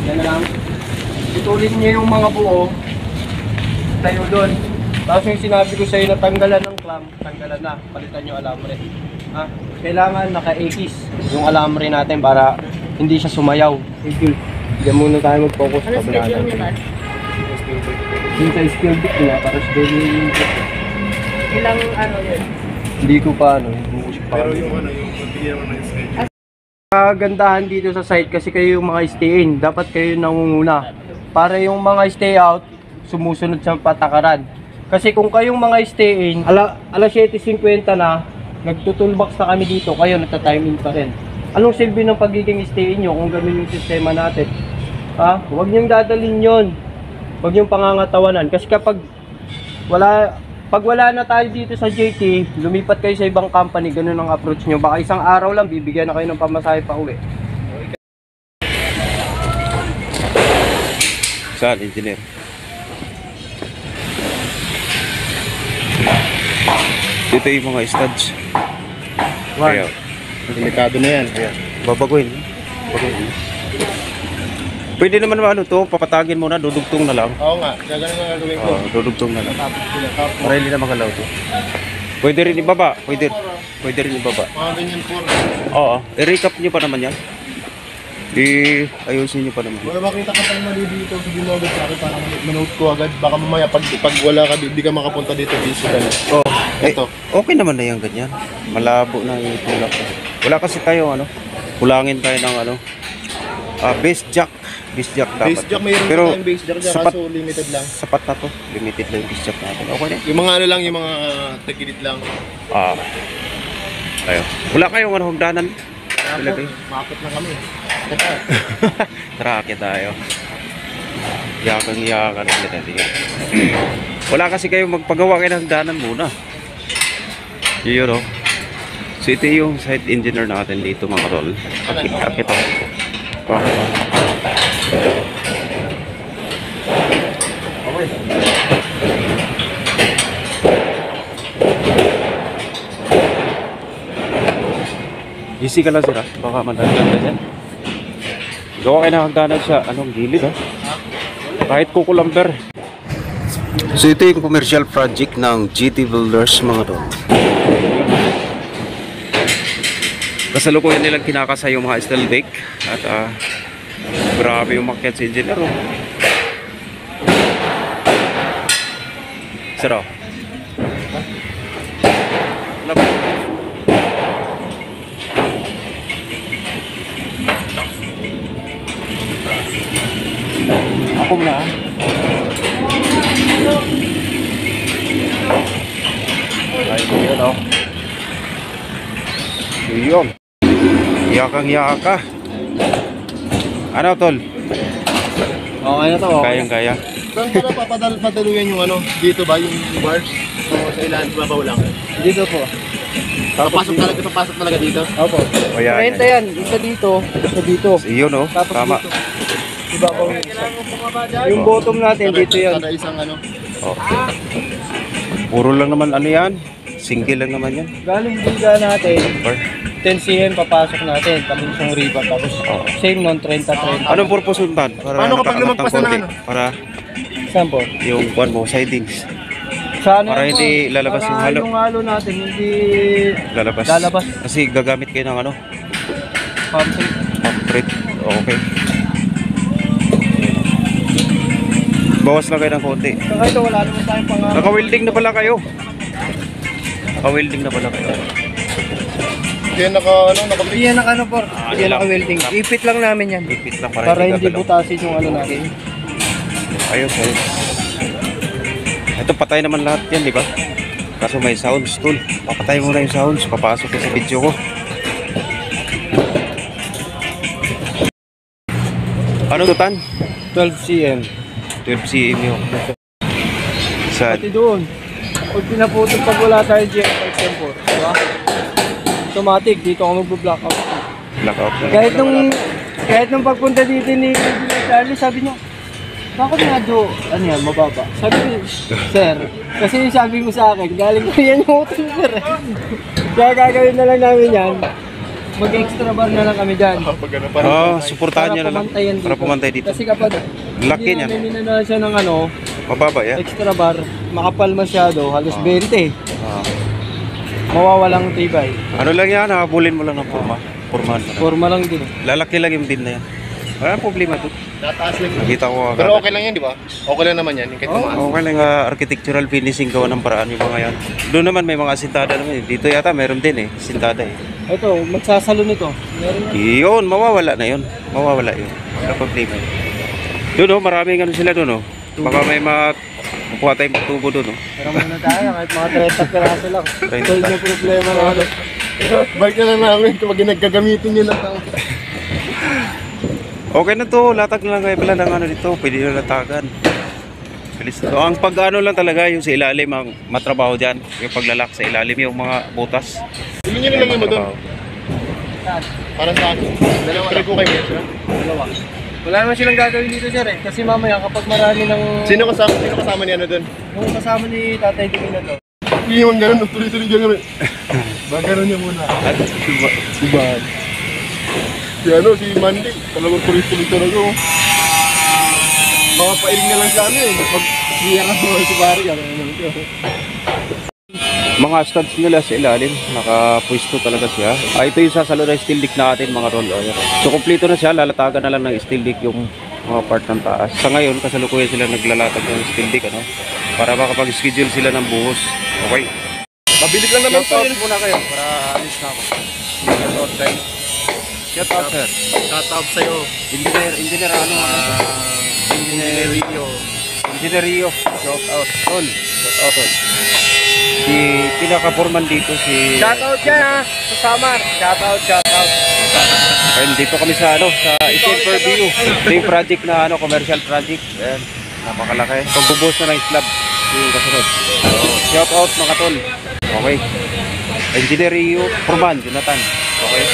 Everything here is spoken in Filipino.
Yan lang. Itulin niyo yung mga buo. Tayo doon. Tapos yung sinabi ko sa'yo na tanggalan ng clamp, tanggalan na. Palitan yung alambre. Ha? Kailangan naka-X yung alambre natin para hindi siya sumayaw. Sige. Diyan muna tayo mag-focus. Ano schedule niyo ba? Yung sa skill book nila, para sa daily. Ilang ano yun? Hindi ko pa ano, hindi ko siya pa. Pero yung ano, yung bigyan naman ng schedule. Kagandahan dito sa site kasi kayo yung mga stay-in, dapat kayo nangunguna. Para yung mga stay-out, sumusunod sa patakaran. Kasi kung kayong mga stay-in, alas 7:50 na, nagtutulbox na kami dito, kayo nagta-time in pa rin. Anong silbi ng pagiging stay-in nyo kung ganun yung sistema natin? Ha? Huwag niyong dadalhin yun. Huwag niyong pangangatawanan. Kasi pag wala na tayo dito sa JT, lumipat kayo sa ibang company, ganun ang approach nyo. Baka isang araw lang, bibigyan na kayo ng pamasahe pa uwi. Saan, engineer? Dito yung mga studs. Kaya, Delikado na yan. Kaya. babaguhin. Pwede naman ano to, papatagin muna, dudugtong na lang. Oo nga, gagawin nga gagawin ko. Dudugtong na lang. Tapos sila, tapos Para hindi na makalaw to. Pwede rin ibaba, pwede rin ibaba. mga ganyan po. Oo, i-recap nyo pa naman yan. Ayusin nyo pa naman. Kung makita ka pang mali dito, sabihin mo agad sa akin para manood ko agad. Baka mamaya pag wala ka, di ka makapunta dito, busy ka na. Oh, Ito. okay naman na yan ganyan. Malabo na yung tulak. Wala kasi tayo ano, kulangin tayo ng ano, base jack. Base jack dapat. Base jack, mayroon Pero tayong base jack dyan, sapat, kaso limited lang. sapat na to. Limited lang yung base jack natin. Okay na. Yung mga ano lang, yung mga tagilid lang. Tayo. Wala kayong ano, hagdanan. Ilagay. Makapit na kami. Tara, akit tayo. Yakan ulit natin. Wala kasi kayong magpagawa kayo ng hagdanan muna. Yun o. So ito yung site engineer natin dito mga tol. Akit ako. Easy ka lang sila. Baka madagdag na dyan. Gawa kayo ng hagdanan sa anong gilid ha. Kahit kukulamber. So ito yung commercial project ng GT Builders mga tol. Kasalukuyan nilang kinakasa yung mga steel deck. At grabe yung makyat sa engineer oh. Sir oh. Ako na. Ay, yun oh. Yun. Yakang-yaka. Ano tol? Okay na to. Kayang-kaya. Saan ka na padaluyan yung ano? Dito ba? Yung bars? So, sa ilan? Babaw lang. Dito po. Papasok talaga dito? Opo. O yan. 30 yan. Isa dito. Isa dito. Yun oh. Tapos Tama. dito. Diba po? Yung bottom natin dito yan. Kada isang ano? Oh. Puro lang naman ano yan. Single lang naman yan. Galing biga natin. Or, 10 cm papasok natin. Tapos yung ribbon. Tapos same non 30-30. anong purpose nun tan? Para Paano kapag nakaangat ng lumagpas na ng konti. ano? Para Saan po? yung buwan mo, sidings. Sa ano Para yan po? hindi lalabas yung Para halo. yung halo natin hindi Lalabas. lalabas. Kasi gagamit kayo ng ano? Pumping. Concrete. Okay. Bawas lang kayo ng konti. Saka ito wala naman tayong pang... Naka-welding na pala kayo. Naka-welding na pala kayo. Kaya Hindi yan naka ano po. Hindi yan lang. naka-welding. Ipit lang namin yan. Ipit lang Para hindi gagalaw. butasin yung ano natin. Ayos, ayos. Ito patay naman lahat yan, di ba? Kaso may sounds tool. Papatay muna yung sounds. Papasok ko sa video ko. Ano to tan? 12 cm. 12 cm yun. Sad. Pati doon. Pag pinaputol pag wala tayo GM5 tempo. Diba? Automatic. Dito ako magbo-block out. Blackout na. Kahit nung pagpunta dito ni Charlie, sabi niya, bakit medyo, ano yan, mababa? Sabi ko, sir, kasi yung sabi mo sa akin, galing ko yan yung utol, sir. Kaya gagawin na lang namin yan. mag-extra bar na lang kami dyan. Pag ano, Suportahan nyo na lang. pumantayan Para pumantay dito. Kasi kapag Laki hindi niyan. namin minana siya ng ano, Mababa yan. extra bar, makapal masyado, halos 20. Ah. Mawawalang tibay. Ano lang yan, habulin mo lang ng forma. Formahan mo lang. Forma lang din. Lalaki lang yung din na yan. Walang problema to. Tataas lang. Nakita ko agad. Pero okay lang yan, di ba? Okay lang naman yan. Kahit tumaas. Okay lang architectural finishing gawa ng paraan yung mga yan. Doon naman may mga sintada naman. Dito yata meron din sintada eh. Ito, magsasalo nito. Meron na. Yun, mawawala na yun. Mawawala yun. Wala problema yun. Doon maraming ano sila doon Baka may makuha tayong tubo doon Pero muna tayo, kahit mga 30 peraso lang. 30. Ito yung problema na ano. Balik na lang namin kapag nagkagamitin nyo na tao. Okay na to, latag na lang kayo pala ng ano dito. Pwede na latagan. Bilis na to. Ang pag-ano lang talaga yung sa ilalim ang matrabaho dyan. Yung paglalak sa ilalim yung mga butas. Hindi nyo nilagay mo doon. Para sa akin. Dalawa lang ko kayo. Dalawa. Wala naman silang gagawin dito sir kasi mamaya kapag marami ng... Sino kasama ni ano doon? Yung kasama ni Tatay Dumi na to. Hindi naman ganun, tuloy-tuloy ganun. Bagano niya muna. Si Van. Si Mandy, talagang tuloy-tuloy talaga. Mga pailing na lang sa ano pag siya ka si Barry, Mga studs nila sa ilalim, nakapwesto talaga siya. Ito yung sasalo na steel dick natin mga roll. So kompleto na siya, lalatagan na lang ng steel dick yung mga part ng taas. Sa ngayon, kasalukuyan sila naglalatag ng steel dick para makapag-schedule sila ng buhos. Okay. Mabilis lang naman Shout out muna kayo para alis na ako. Shout out guys. Shout out sir. Shout out sa'yo. Engineer Engineer Rio. Shout out tol. Shout out tol. Si pinaka-foreman dito si Shoutout dyan ha! Sa Samar! Shoutout! Ayun, dito kami sa sa Isin View. Ito yung project na commercial project. Ayan, napakalaki. Pagbubuhos na ng slab yung kasunod. Shout out mga tol. Okay. Engineer Rio, Foreman, Jonathan. Okay.